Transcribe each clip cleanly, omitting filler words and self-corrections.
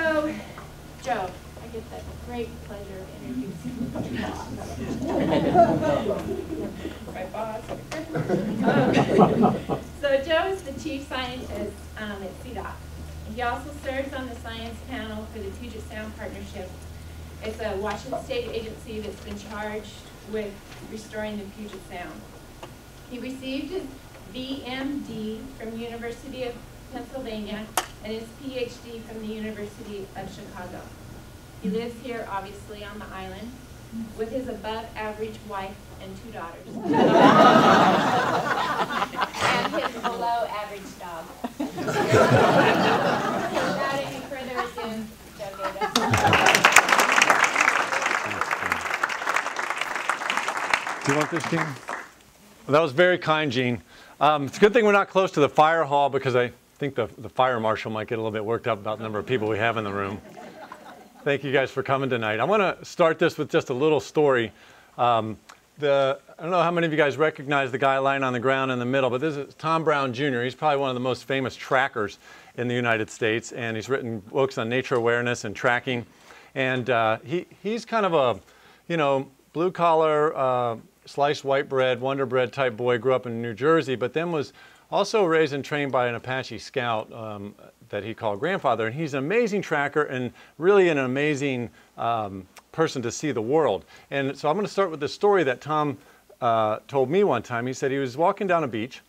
So, Joe, I get the great pleasure of introducing my boss. So Joe is the chief scientist at CDOT. He also serves on the science panel for the Puget Sound Partnership. It's a Washington State agency that's been charged with restoring the Puget Sound. He received his BMD from the University of Pennsylvania and his PhD from the University of Chicago. He lives here, obviously, on the island with his above-average wife and 2 daughters. And his below-average dog. Without any further ado, Joe Gatos. Do you want this, Gene? Well, that was very kind, Gene. It's a good thing we're not close to the fire hall because I think the fire marshal might get a little bit worked up about the number of people we have in the room. Thank you guys for coming tonight. I want to start this with just a little story. I don't know how many of you guys recognize the guy lying on the ground in the middle, but this is Tom Brown Jr. He's probably one of the most famous trackers in the United States, and he's written books on nature awareness and tracking. And he's kind of a, blue-collar, sliced white bread, Wonder Bread type boy, grew up in New Jersey, but then was also raised and trained by an Apache scout that he called grandfather. And he's an amazing tracker and really an amazing person to see the world. And so I'm going to start with the story that Tom told me one time. He said he was walking down a beach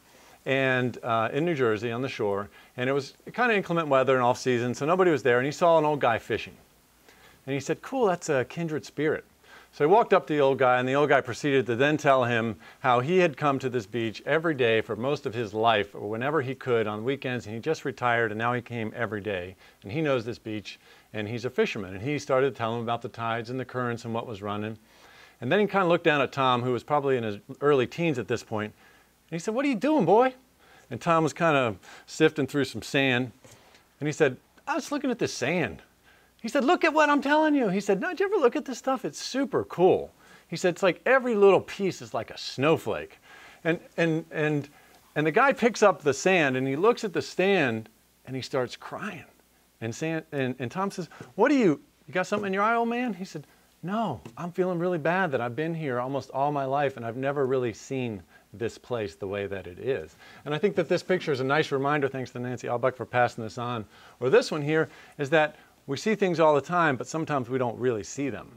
and in New Jersey on the shore, and it was kind of inclement weather and off season, so nobody was there, and he saw an old guy fishing. And he said, cool, that's a kindred spirit. So he walked up to the old guy, and the old guy proceeded to then tell him how he had come to this beach every day for most of his life, or whenever he could on weekends, and he just retired, and now he came every day. And he knows this beach, and he's a fisherman. And he started to tell him about the tides and the currents and what was running. And then he kind of looked down at Tom, who was probably in his early teens at this point, and he said, what are you doing, boy? And Tom was kind of sifting through some sand, and he said, I was looking at this sand. He said, look at what I'm telling you. He said, no, did you ever look at this stuff? It's super cool. He said, it's like every little piece is like a snowflake. And the guy picks up the sand, and he looks at the sand, and he starts crying. And Tom says, what you got something in your eye, old man? He said, no, I'm feeling really bad that I've been here almost all my life, and I've never really seen this place the way that it is. And I think that this picture is a nice reminder, thanks to Nancy Albuck for passing this on. Or this one here is that we see things all the time, but sometimes we don't really see them.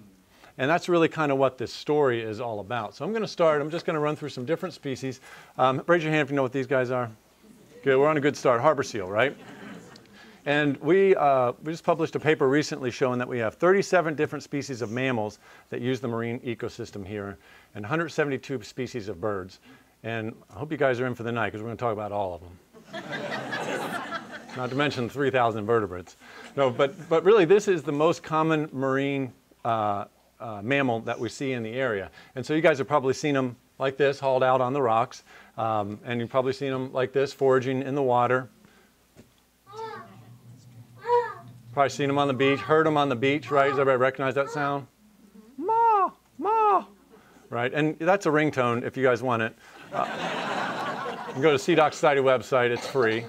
And that's really kind of what this story is all about. So I'm going to start. I'm just going to run through some different species. Raise your hand if you know what these guys are. Good. We're on a good start. Harbor seal, right? And we just published a paper recently showing that we have 37 different species of mammals that use the marine ecosystem here, and 172 species of birds. And I hope you guys are in for the night, because we're going to talk about all of them. Not to mention 3,000 vertebrates. No, but really this is the most common marine mammal that we see in the area. And so you guys have probably seen them like this, hauled out on the rocks. And you've probably seen them like this, foraging in the water. Probably seen them on the beach, heard them on the beach, right? Does everybody recognize that sound? Ma, ma, right? And that's a ringtone if you guys want it. You can go to CDOT Society website, it's free.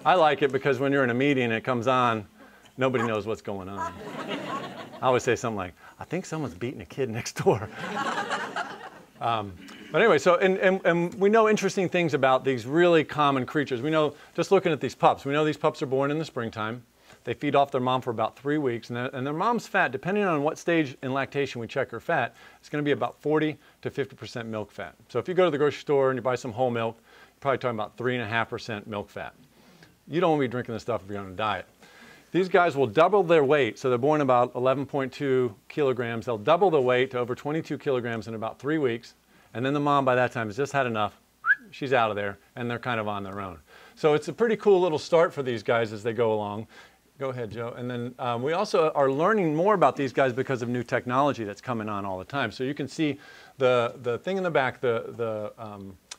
I like it because when you're in a meeting and it comes on, nobody knows what's going on. I always say something like, I think someone's beating a kid next door. But anyway, so, and we know interesting things about these really common creatures. We know, just looking at these pups, we know these pups are born in the springtime. They feed off their mom for about 3 weeks, and their mom's fat, depending on what stage in lactation we check her fat, it's going to be about 40 to 50% milk fat. So if you go to the grocery store and you buy some whole milk, you're probably talking about 3.5% milk fat. You don't want to be drinking this stuff if you're on a diet. These guys will double their weight, so they're born about 11.2 kilograms. They'll double their weight to over 22 kilograms in about 3 weeks, and then the mom by that time has just had enough. She's out of there, and they're kind of on their own. So it's a pretty cool little start for these guys as they go along. Go ahead, Joe. And then we also are learning more about these guys because of new technology that's coming on all the time. So you can see the thing in the back, the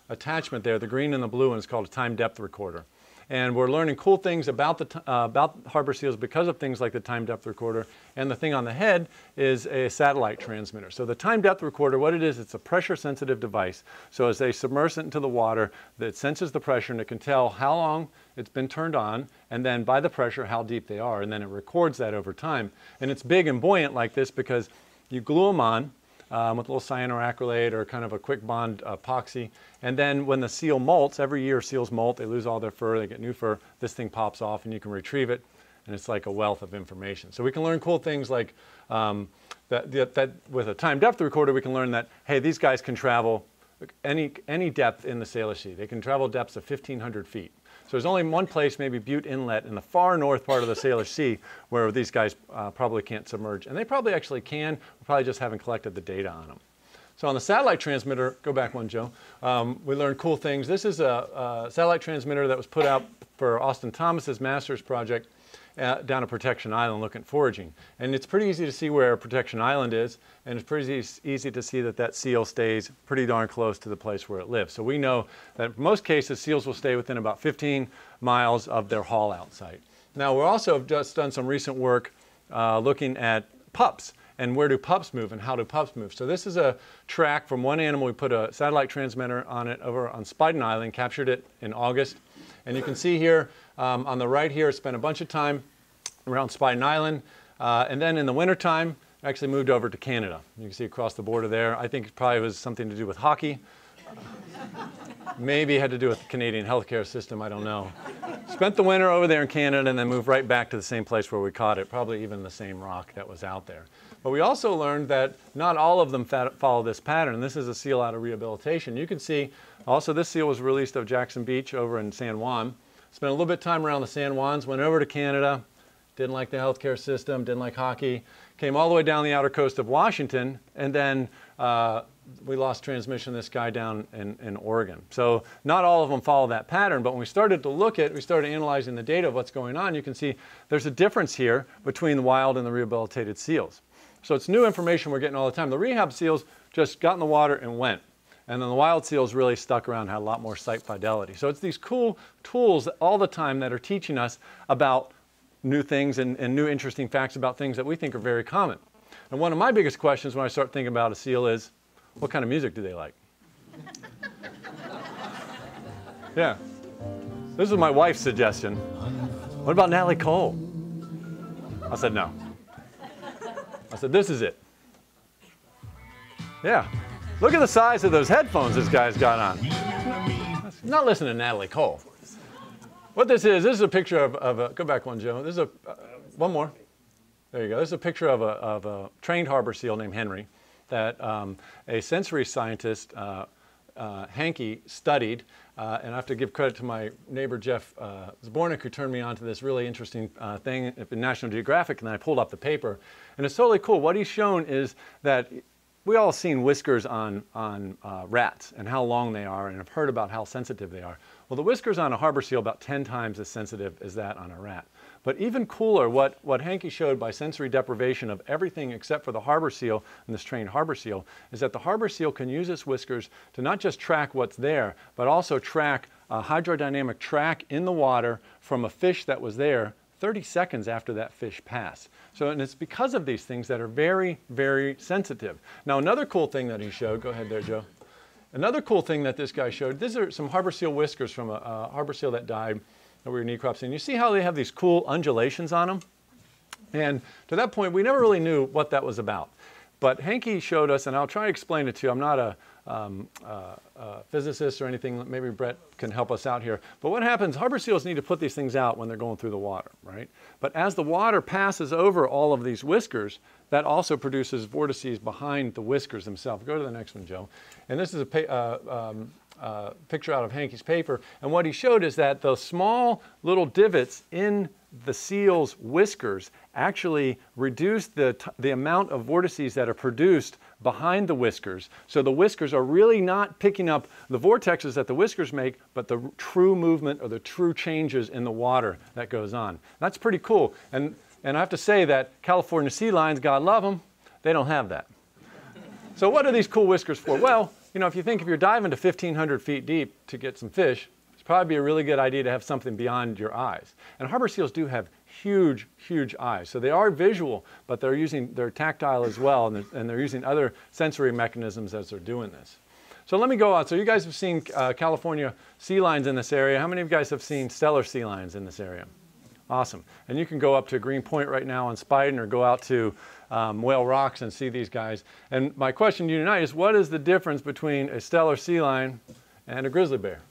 attachment there, the green and the blue one is called a time depth recorder. And we're learning cool things about harbor seals because of things like the time depth recorder. And the thing on the head is a satellite transmitter. So the time depth recorder, what it is, it's a pressure sensitive device. So as they submerge it into the water, it senses the pressure and it can tell how long it's been turned on, and then by the pressure how deep they are, and then it records that over time. And it's big and buoyant like this because you glue them on with a little cyanoacrylate or kind of a quick bond epoxy. And then when the seal molts, every year seals molt, they lose all their fur, they get new fur, this thing pops off and you can retrieve it, and it's like a wealth of information. So we can learn cool things like that with a time depth recorder, we can learn that, hey, these guys can travel any depth in the Salish Sea. They can travel depths of 1,500 feet. So there's only one place, maybe Butte Inlet in the far north part of the Salish Sea, where these guys probably can't submerge. And they probably actually can, we probably just haven't collected the data on them. So on the satellite transmitter, go back one, Joe, we learned cool things. This is a satellite transmitter that was put out for Austin Thomas's master's project down at Protection Island looking at foraging. And it's pretty easy to see where Protection Island is, and it's pretty easy to see that that seal stays pretty darn close to the place where it lives. So we know that in most cases, seals will stay within about 15 miles of their haul-out site. Now, we also have just done some recent work looking at pups, and where do pups move and how do pups move. So this is a track from one animal. We put a satellite transmitter on it over on Spiden Island, captured it in August. And you can see here on the right here, spent a bunch of time around Spiden Island. And then in the wintertime, actually moved over to Canada. You can see across the border there. I think it probably was something to do with hockey. Maybe had to do with the Canadian healthcare system, I don't know. Spent the winter over there in Canada and then moved right back to the same place where we caught it, probably even the same rock that was out there. But we also learned that not all of them follow this pattern. This is a seal out of rehabilitation. You can see also this seal was released of Jackson Beach over in San Juan. Spent a little bit of time around the San Juans, went over to Canada, didn't like the healthcare system, didn't like hockey, came all the way down the outer coast of Washington, and then we lost transmission of this guy down in Oregon. So not all of them follow that pattern, but when we started to look at, we started analyzing the data of what's going on, you can see there's a difference here between the wild and the rehabilitated seals. So it's new information we're getting all the time. The rehab seals just got in the water and went. And then the wild seals really stuck around, had a lot more site fidelity. So it's these cool tools all the time that are teaching us about new things and new interesting facts about things that we think are very common. And one of my biggest questions when I start thinking about a seal is, what kind of music do they like? Yeah. This is my wife's suggestion. What about Natalie Cole? I said no. I said, this is it. Yeah. Look at the size of those headphones this guy's got on. I'm not listening to Natalie Cole. What this is a picture of a, go back one, Joe. This is a, one more. There you go. This is a picture of a trained harbor seal named Henry that a sensory scientist, Hankey, studied. And I have to give credit to my neighbor, Jeff Zbornik, who turned me on to this really interesting thing in National Geographic, and then I pulled up the paper. And it's totally cool. What he's shown is that we all seen whiskers on rats and how long they are and have heard about how sensitive they are. Well, the whiskers on a harbor seal are about 10 times as sensitive as that on a rat. But even cooler, what Hankey showed by sensory deprivation of everything except for the harbor seal and this trained harbor seal is that the harbor seal can use its whiskers to not just track what's there, but also track a hydrodynamic track in the water from a fish that was there 30 seconds after that fish passed. So, and it's because of these things that are very, very sensitive. Now, another cool thing that he showed, go ahead there, Joe. Another cool thing that this guy showed, these are some harbor seal whiskers from a harbor seal that died that we were necropsying. And you see how they have these cool undulations on them? And to that point, we never really knew what that was about. But Hankey showed us, and I'll try to explain it to you. I'm not a physicist or anything. Maybe Brett can help us out here. But what happens, harbor seals need to put these things out when they're going through the water, right? But as the water passes over all of these whiskers, that also produces vortices behind the whiskers themselves. Go to the next one, Joe. And this is a picture out of Hankey's paper. And what he showed is that the small little divots in the seal's whiskers actually reduce the amount of vortices that are produced behind the whiskers. So the whiskers are really not picking up the vortexes that the whiskers make, but the true movement or the true changes in the water that goes on. That's pretty cool. And I have to say that California sea lions, God love them, they don't have that. So what are these cool whiskers for? Well, you know, if you think if you're diving to 1,500 feet deep to get some fish, it's probably be a really good idea to have something beyond your eyes. And harbor seals do have huge, huge eyes. So they are visual, but they're tactile as well, and they're using other sensory mechanisms as they're doing this. So let me go on. So you guys have seen California sea lions in this area. How many of you guys have seen Steller sea lions in this area? Awesome. And you can go up to Green Point right now on Spiden or go out to Whale Rocks and see these guys. And my question to you tonight is, what is the difference between a Steller sea lion and a grizzly bear?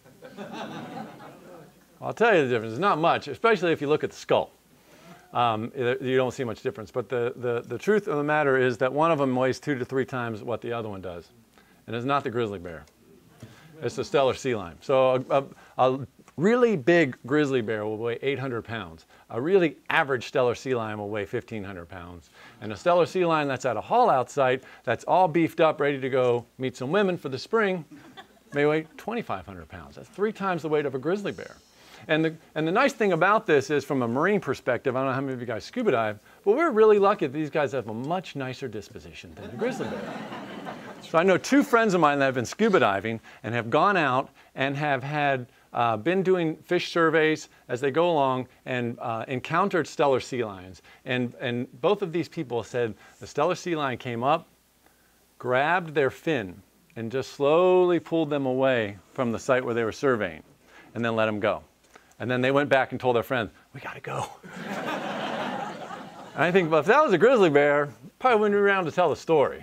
I'll tell you the difference. It's not much, especially if you look at the skull. You don't see much difference. But the truth of the matter is that one of them weighs 2 to 3 times what the other one does. And it's not the grizzly bear. It's the Steller sea lion. So a really big grizzly bear will weigh 800 pounds. A really average Steller sea lion will weigh 1,500 pounds. And a Steller sea lion that's at a haul-out site, that's all beefed up, ready to go meet some women for the spring, may weigh 2,500 pounds. That's 3 times the weight of a grizzly bear. And the nice thing about this is, from a marine perspective, I don't know how many of you guys scuba dive, but we're really lucky that these guys have a much nicer disposition than a grizzly bear. So I know 2 friends of mine that have been scuba diving and have gone out and have had been doing fish surveys as they go along and encountered Steller sea lions. And both of these people said the Steller sea lion came up, grabbed their fin, and just slowly pulled them away from the site where they were surveying, and then let them go. And then they went back and told their friends, "We got to go." And I think, well, if that was a grizzly bear, probably wouldn't be around to tell the story.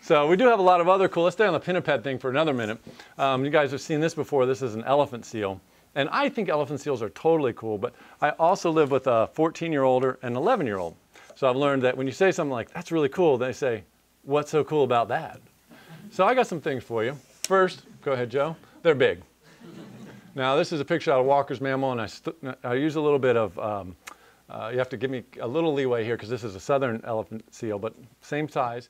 So we do have a lot of other cool. Let's stay on the pinniped thing for another minute. You guys have seen this before. This is an elephant seal. And I think elephant seals are totally cool, but I also live with a 14-year-old and an 11-year-old. So I've learned that when you say something like, "That's really cool," they say, "What's so cool about that?" So I got some things for you. First, go ahead, Joe. They're big. Now, this is a picture out of Walker's Mammal, and I use a little bit of, you have to give me a little leeway here because this is a southern elephant seal, but same size.